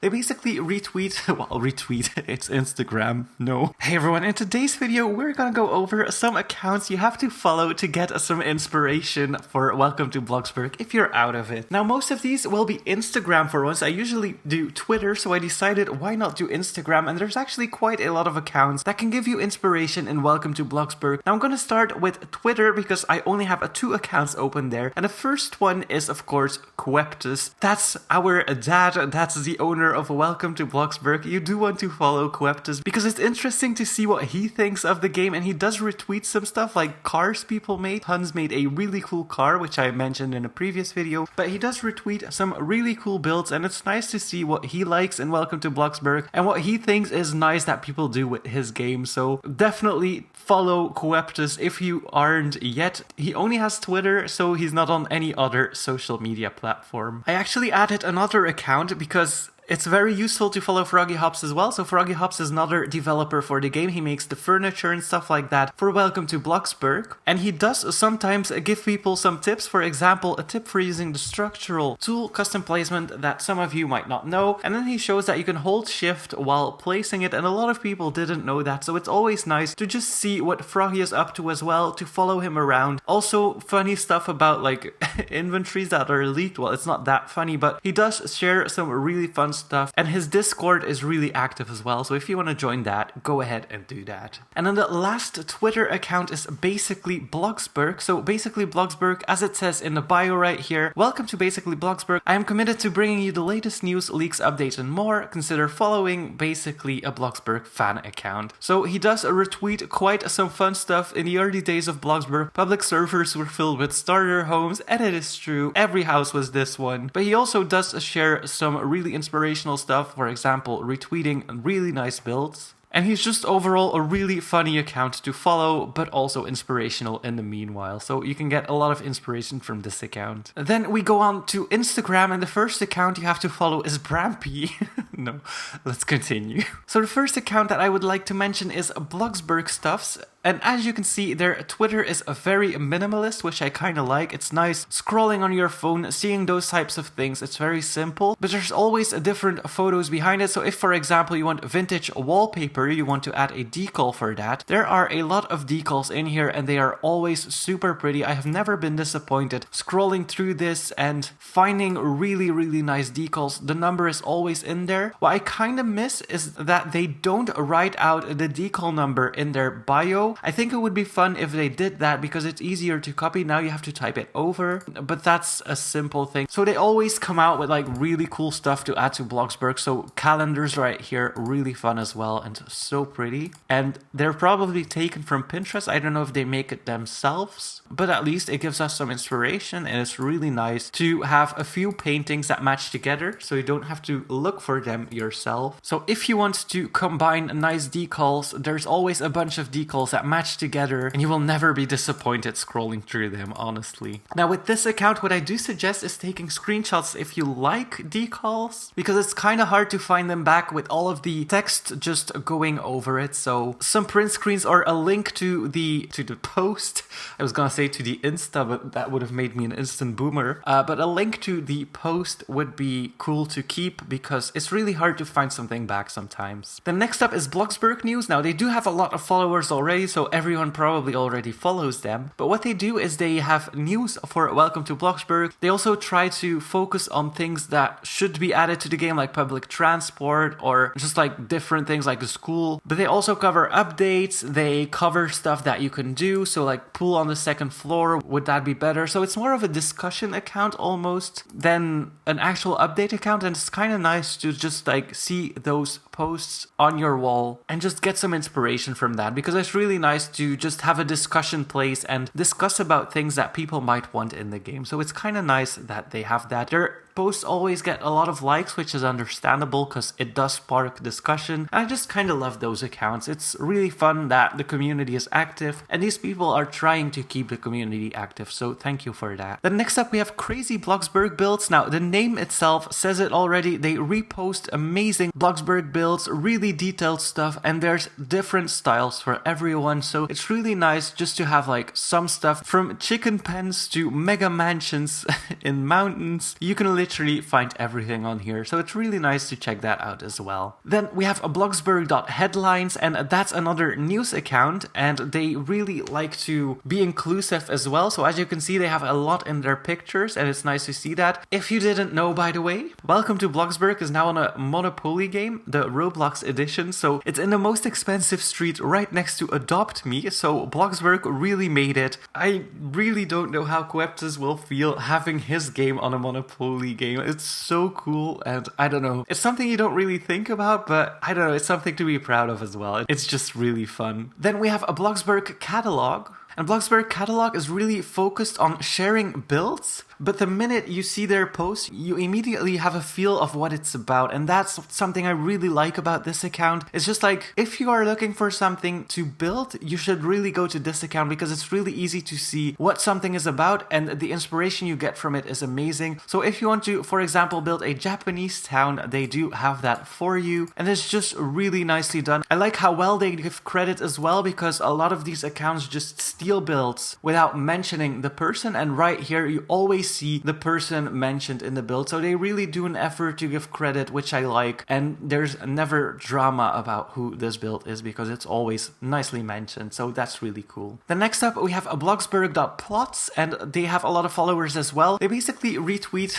They basically retweet, it's Instagram, no. Hey everyone, in today's video, we're gonna go over some accounts you have to follow to get some inspiration for Welcome to Bloxburg if you're out of it. Now, most of these will be Instagram for once. I usually do Twitter, so I decided why not do Instagram, and there's actually quite a lot of accounts that can give you inspiration in Welcome to Bloxburg. Now, I'm gonna start with Twitter because I only have 2 accounts open there, and the first one is, of course, Queptus. That's our dad, that's the owner of Welcome to Bloxburg. You do want to follow Queptus because it's interesting to see what he thinks of the game, and he does retweet some stuff like cars people made. Hans made a really cool car, which I mentioned in a previous video, but he does retweet some really cool builds, and it's nice to see what he likes in Welcome to Bloxburg and what he thinks is nice that people do with his game. So definitely follow Queptus if you aren't yet. He only has Twitter, so he's not on any other social media platform. I actually added another account because it's very useful to follow Froggy Hops as well. So Froggy Hops is another developer for the game. He makes the furniture and stuff like that for Welcome to Bloxburg. And he does sometimes give people some tips. For example, a tip for using the structural tool custom placement that some of you might not know. And then he shows that you can hold shift while placing it. And a lot of people didn't know that. So it's always nice to just see what Froggy is up to as well, to follow him around. Also, funny stuff about like inventories that are leaked. Well, it's not that funny, but he does share some really fun stuff, and his Discord is really active as well, so if you want to join that, go ahead and do that. And then the last Twitter account is Basically Bloxburg. So Basically Bloxburg, as it says in the bio right here, welcome to Basically Bloxburg. I am committed to bringing you the latest news, leaks, updates, and more. Consider following Basically a Bloxburg fan account. So he does retweet quite some fun stuff. In the early days of Bloxburg, public servers were filled with starter homes, and it is true, every house was this one. But he also does share some really inspirational stuff, for example, retweeting really nice builds. And he's just overall a really funny account to follow, but also inspirational in the meanwhile. So you can get a lot of inspiration from this account. Then we go on to Instagram, and the first account you have to follow is BramP. No, let's continue. So the first account that I would like to mention is Bloxburg Stuffs. And as you can see, their Twitter is very minimalist, which I kind of like. It's nice scrolling on your phone, seeing those types of things. It's very simple, but there's always different photos behind it. So if, for example, you want vintage wallpaper, you want to add a decal for that, there are a lot of decals in here, and they are always super pretty. I have never been disappointed scrolling through this and finding really, really nice decals. The number is always in there. What I kind of miss is that they don't write out the decal number in their bio. I think it would be fun if they did that because it's easier to copy. Now you have to type it over, but that's a simple thing. So they always come out with like really cool stuff to add to Bloxburg. So calendars right here, really fun as well and so pretty. And they're probably taken from Pinterest. I don't know if they make it themselves, but at least it gives us some inspiration, and it's really nice to have a few paintings that match together so you don't have to look for them yourself. So if you want to combine nice decals, there's always a bunch of decals that match together, and you will never be disappointed scrolling through them, honestly. Now with this account, what I do suggest is taking screenshots if you like decals, because it's kind of hard to find them back with all of the text just going over it. So some print screens or a link to the post. I was gonna say to the Insta, but that would have made me an instant boomer. But a link to the post would be cool to keep because it's really hard to find something back sometimes. Then next up is Bloxburg News. Now they do have a lot of followers already, so everyone probably already follows them. But what they do is they have news for Welcome to Bloxburg. They also try to focus on things that should be added to the game, like public transport or just like different things like the school. But they also cover updates. They cover stuff that you can do. So like pool on the second floor, would that be better? So it's more of a discussion account almost than an actual update account. And it's kind of nice to just like see those posts on your wall and just get some inspiration from that, because it's really nice to just have a discussion place and discuss about things that people might want in the game. So it's kind of nice that they have that. Their posts always get a lot of likes, which is understandable because it does spark discussion. And I just kind of love those accounts. It's really fun that the community is active and these people are trying to keep the community active. So thank you for that. Then next up we have Crazy Bloxburg Builds. Now the name itself says it already. They repost amazing Bloxburg builds, really detailed stuff, and there's different styles for everyone. So it's really nice just to have like some stuff from chicken pens to mega mansions in mountains. You can literally find everything on here, so it's really nice to check that out as well. Then we have a Bloxburg.headlines, and that's another news account, and they really like to be inclusive as well. So as you can see, they have a lot in their pictures, and it's nice to see that. If you didn't know, by the way, Welcome to Bloxburg is now on a Monopoly game, the Roblox edition, so it's in the most expensive street right next to Adopt Me, so Bloxburg really made it. I really don't know how Queptus will feel having his game on a Monopoly game. It's so cool, and I don't know. It's something you don't really think about, but I don't know, it's something to be proud of as well. It's just really fun. Then we have a Bloxburg catalog. And Bloxburg catalog is really focused on sharing builds, but the minute you see their post, you immediately have a feel of what it's about. And that's something I really like about this account. It's just like, if you are looking for something to build, you should really go to this account because it's really easy to see what something is about, and the inspiration you get from it is amazing. So if you want to, for example, build a Japanese town, they do have that for you. And it's just really nicely done. I like how well they give credit as well, because a lot of these accounts just steal builds without mentioning the person, and right here you always see the person mentioned in the build, so they really do an effort to give credit, which I like, and there's never drama about who this build is because it's always nicely mentioned, so that's really cool. Then next up we have a Bloxburg.plots, and they have a lot of followers as well. They basically retweet,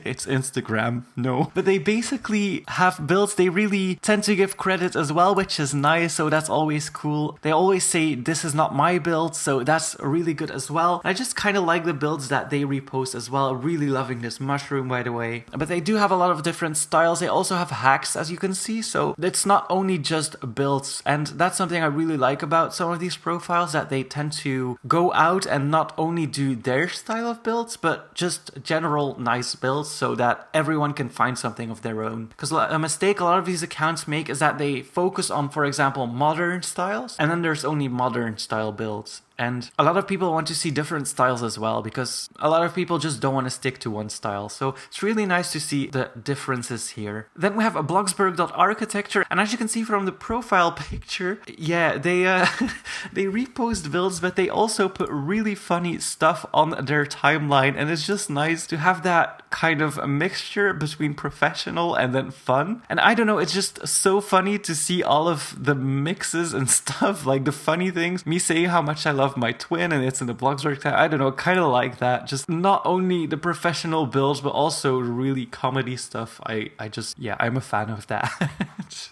it's Instagram, no, but they basically have builds they really tend to give credit as well, which is nice, so that's always cool. They always say this is not my build, so that's really good as well. I just kind of like the builds that they repost as well. Really loving this mushroom, by the way. But they do have a lot of different styles. They also have hacks, as you can see, so it's not only just builds, and that's something I really like about some of these profiles, that they tend to go out and not only do their style of builds, but just general nice builds so that everyone can find something of their own. Because a mistake a lot of these accounts make is that they focus on, for example, modern styles, and then there's only modern style builds. And a lot of people want to see different styles as well, because a lot of people just don't want to stick to one style. So it's really nice to see the differences here. Then we have a Bloxburg.architecture, and as you can see from the profile picture, yeah, they they repost builds, but they also put really funny stuff on their timeline, and it's just nice to have that kind of a mixture between professional and then fun. And I don't know, it's just so funny to see all of the mixes and stuff, like the funny things, me saying how much I love my twin and it's in the Bloxburg tag. I don't know, kind of like that. Just not only the professional builds, but also really comedy stuff. I'm a fan of that.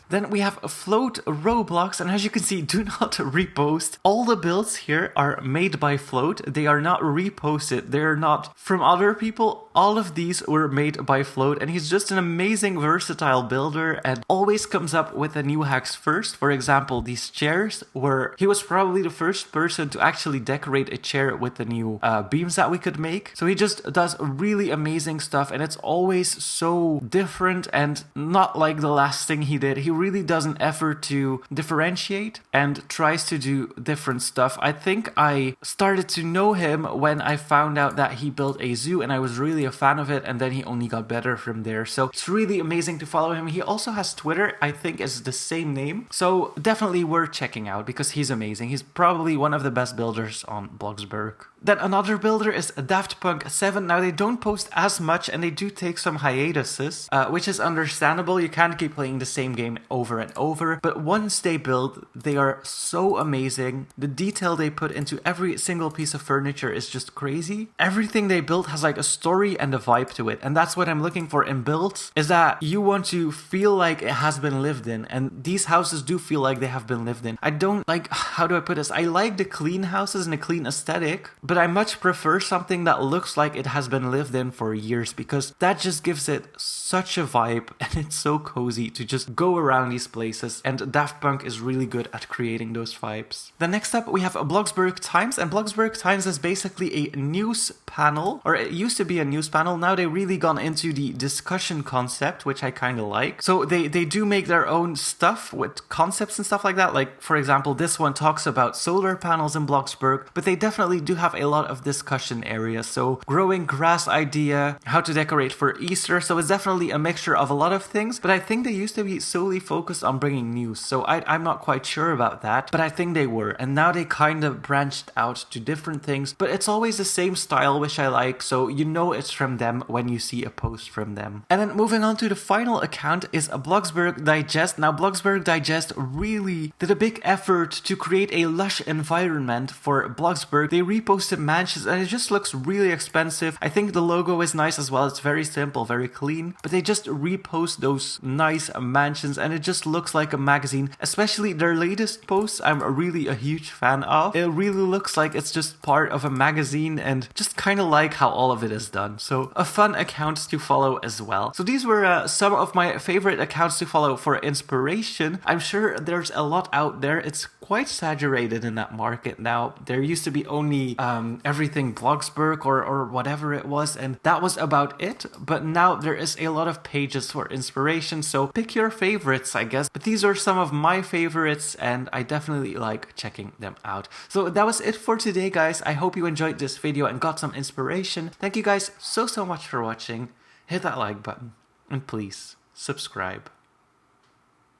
Then we have a Float Roblox, and as you can see, do not repost. All the builds here are made by Float. They are not reposted. They're not from other people. All of these were made by Float, and he's just an amazing, versatile builder and always comes up with the new hacks first. For example, these chairs, where he was probably the first person to actually decorate a chair with the new beams that we could make. So he just does really amazing stuff, and it's always so different and not like the last thing he did. He really does an effort to differentiate and tries to do different stuff. I think I started to know him when I found out that he built a zoo, and I was really a fan of it, and then he only got better from there. So it's really amazing to follow him. He also has Twitter, I think is the same name, so definitely worth checking out because he's amazing. He's probably one of the best builders on Bloxburg. Then another builder is Daft Punk 7. Now they don't post as much and they do take some hiatuses, which is understandable. You can't keep playing the same game over and over, but once they build, they are so amazing. The detail they put into every single piece of furniture is just crazy. Everything they built has like a story and a vibe to it, and that's what I'm looking for in builds, is that you want to feel like it has been lived in, and these houses do feel like they have been lived in. I don't like, how do I put this? I like the clean houses and the clean aesthetic, but I much prefer something that looks like it has been lived in for years, because that just gives it such a vibe, and it's so cozy to just go around these places, and Daft Punk is really good at creating those vibes. Then next up we have a Bloxburg Times, and Bloxburg Times is basically a news panel, or it used to be a news panel. Now they've really gone into the discussion concept, which I kind of like. So they do make their own stuff with concepts and stuff like that. Like, for example, this one talks about solar panels in Bloxburg, but they definitely do have a lot of discussion areas. So growing grass idea, how to decorate for Easter. So it's definitely a mixture of a lot of things, but I think they used to be solely focused on bringing news. So I'm not quite sure about that, but I think they were. And now they kind of branched out to different things, but it's always the same style, which I like. So you know it's from them when you see a post from them. And then moving on to the final account is a Bloxburg Digest. Now Bloxburg Digest really did a big effort to create a lush environment for Bloxburg. They reposted mansions and it just looks really expensive. I think the logo is nice as well. It's very simple, very clean, but they just repost those nice mansions and it just looks like a magazine. Especially their latest posts, I'm really a huge fan of. It really looks like it's just part of a magazine and just kind of like how all of it is done. So a fun account to follow as well. So these were some of my favorite accounts to follow for inspiration. I'm sure there's a lot out there. It's quite saturated in that market now. There used to be only everything Bloxburg or whatever it was, and that was about it. But now there is a lot of pages for inspiration, so pick your favorites, I guess. But these are some of my favorites, and I definitely like checking them out. So that was it for today, guys. I hope you enjoyed this video and got some inspiration. Thank you guys so much for watching. Hit that like button, and please subscribe.